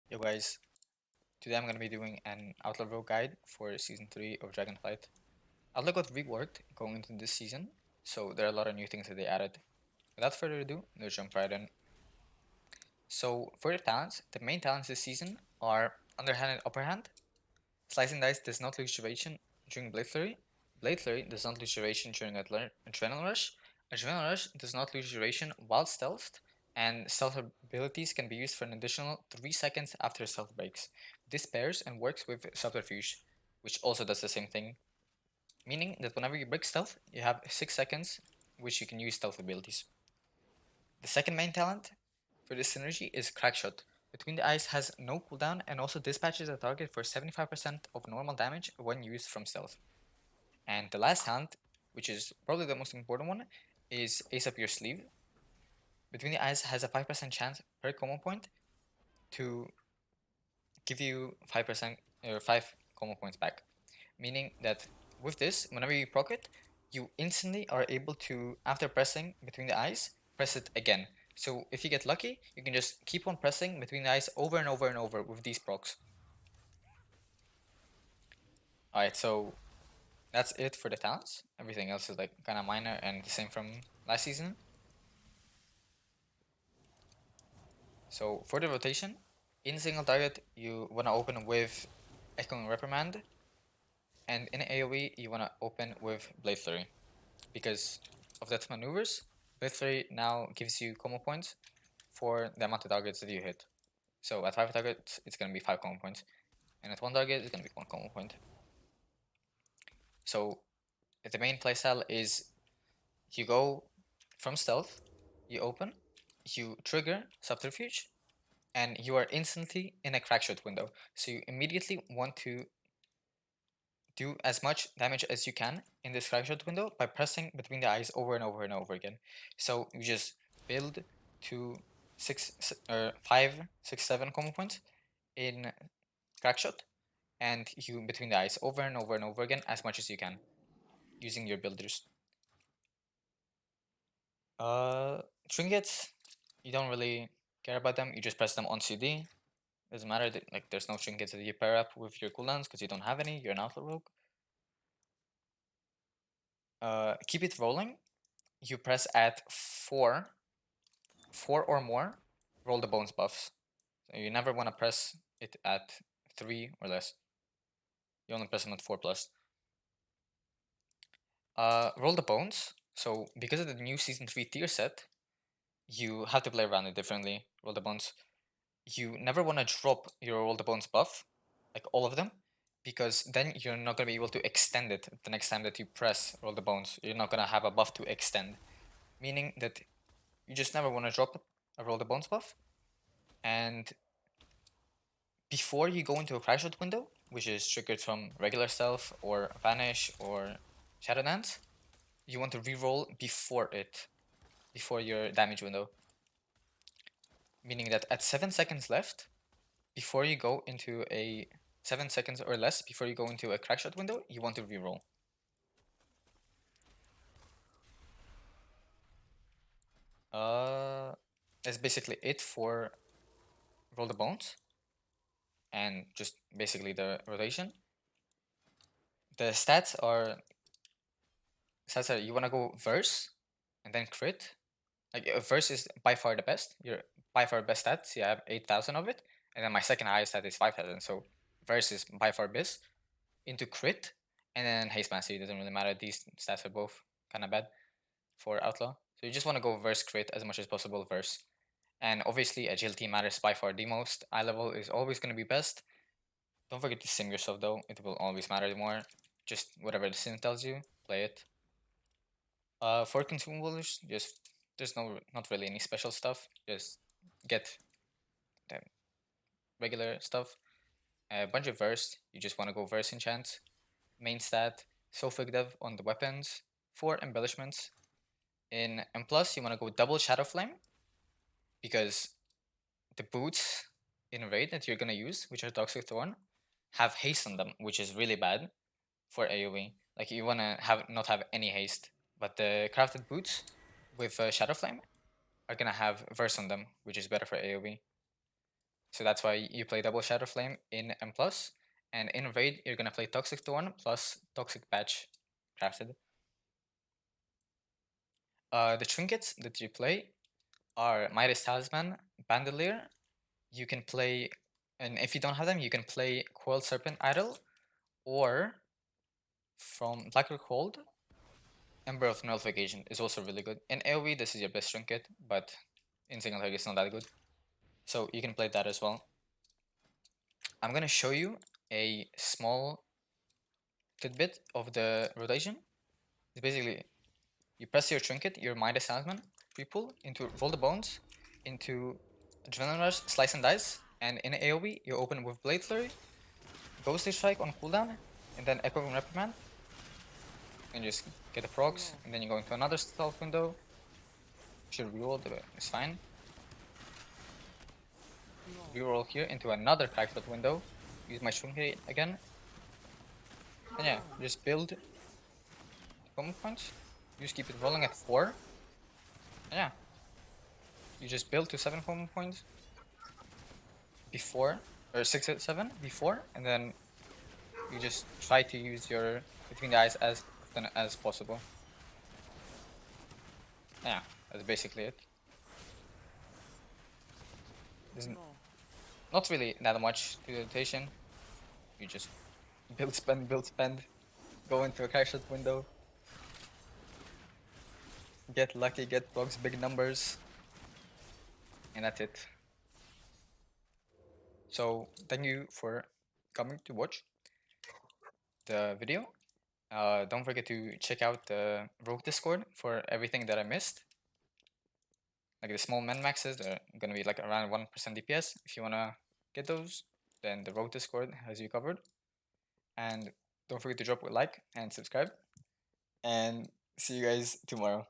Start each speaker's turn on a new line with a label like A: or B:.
A: Yo guys, today I'm going to be doing an Outlaw guide for Season 3 of Dragonflight. Outlaw got reworked going into this season, so there are a lot of new things that they added. Without further ado, let's jump right in. So for the talents, the main talents this season are Underhand and Upper Hand. Slicing Dice does not lose duration during Blade Flurry. Blade Flurry does not lose duration during Adrenaline Rush. Adrenaline Rush does not lose duration while stealthed, and stealth abilities can be used for an additional 3 seconds after stealth breaks. This pairs and works with Subterfuge, which also does the same thing, meaning that whenever you break stealth, you have 6 seconds which you can use stealth abilities. The second main talent for this synergy is Crackshot. Between the Eyes has no cooldown and also dispatches a target for 75% of normal damage when used from stealth. And the last talent, which is probably the most important one, is Ace Up Your Sleeve. Between the Eyes has a 5% chance per combo point to give you 5% or 5 combo points back. Meaning that with this, whenever you proc it, you instantly are able to, after pressing between the eyes, press it again. So if you get lucky, you can just keep on pressing between the eyes over and over and over with these procs. Alright, so that's it for the talents. Everything else is like kind of minor and the same from last season. So for the rotation, in single target, you want to open with Echoing Reprimand, and in AoE, you want to open with Blade Flurry. Because of that maneuvers, Blade Flurry now gives you combo points for the amount of targets that you hit. So at 5 targets, it's going to be 5 combo points, and at 1 target, it's going to be 1 combo point. So the main playstyle is you go from stealth, you open, you trigger Subterfuge, and you are instantly in a crackshot window. So you immediately want to do as much damage as you can in this crackshot window by pressing between the eyes over and over and over again. So you just build to 5, 6, 7 combo points in crackshot, and you between the eyes over and over and over again as much as you can using your builders. Trinkets, you don't really care about them. You just press them on CD. Doesn't matter that like there's no trinkets that you pair up with your cooldowns because you don't have any. You're an outlaw rogue. Keep it rolling. You press at 4 or more, roll the bones buffs. So you never want to press it at 3 or less. You only press them at 4 plus. Roll the bones. So because of the new season 3 tier set, you have to play around it differently. Roll the bones. You never want to drop your roll the bones buff, like all of them, because then you're not gonna be able to extend it the next time that you press roll the bones. You're not gonna have a buff to extend, meaning that you just never want to drop a roll the bones buff. And before you go into a crash out window, which is triggered from regular stealth or vanish or shadow dance, you want to reroll before it, before your damage window. Meaning that at 7 seconds left, before you go into a 7 seconds or less before you go into a crack shot window, you want to reroll. That's basically it for roll the bones and just basically the rotation. The stats are you want to go verse and then crit. Like verse is by far the best. Your by far best stats. You have 8,000 of it, and then my second highest stat is 5,000. So verse is by far best. Into crit, and then haste mastery doesn't really matter. These stats are both kind of bad for outlaw. So you just want to go verse crit as much as possible verse. And obviously agility matters by far the most. Eye level is always going to be best. Don't forget to sim yourself though. It will always matter more. Just whatever the sim tells you, play it. For consumables, just there's not really any special stuff. Just get the regular stuff. A bunch of verse. You just want to go verse enchant. Main stat, Sophic Dev on the weapons. 4 embellishments. In M+, you want to go double Shadow Flame, because the boots in raid that you're going to use, which are Toxic Thorn, have haste on them, which is really bad for AoE. Like you want to not have any haste, but the crafted boots with Shadow Flame are going to have verse on them, which is better for AoE. So that's why you play double Shadow Flame in M+, and in Raid you're gonna play Toxic Thorn plus Toxic Patch crafted. The trinkets that you play are Midas Talisman, Bandolier. You can play, and if you don't have them, you can play Coiled Serpent Idol, or from Blackrock Hold, Ember of Nullification is also really good. In AoE, this is your best trinket, but in single target, it's not that good. So you can play that as well. I'm gonna show you a small tidbit of the rotation. It's basically you press your trinket, your Midas Talisman, pre-pull into Roll the Bones, into Adrenaline Rush, Slice and Dice, and in AoE you open with Blade Flurry, Ghostly Strike on cooldown, and then Echoing Reprimand, and you just get the procs, and then you go into another stealth window. Should reroll, but it's fine. Reroll here into another cracked window. Use my trinket again. And yeah, just build combat points. You just keep it rolling at 4. And yeah. You just build to 7 combat points before, or 6 at 7 before, and then you just try to use your between the eyes as often as possible. Yeah, that's basically it. There's not really that much to the rotation. You just build, spend, go into a cash shot window, get lucky, get blocks, big numbers, and that's it. So thank you for coming to watch the video. Don't forget to check out the Rogue Discord for everything that I missed. Like the small min maxes, they're gonna be like around 1% DPS. If you wanna get those, then the Rogue Discord has you covered. And don't forget to drop a like and subscribe. And see you guys tomorrow.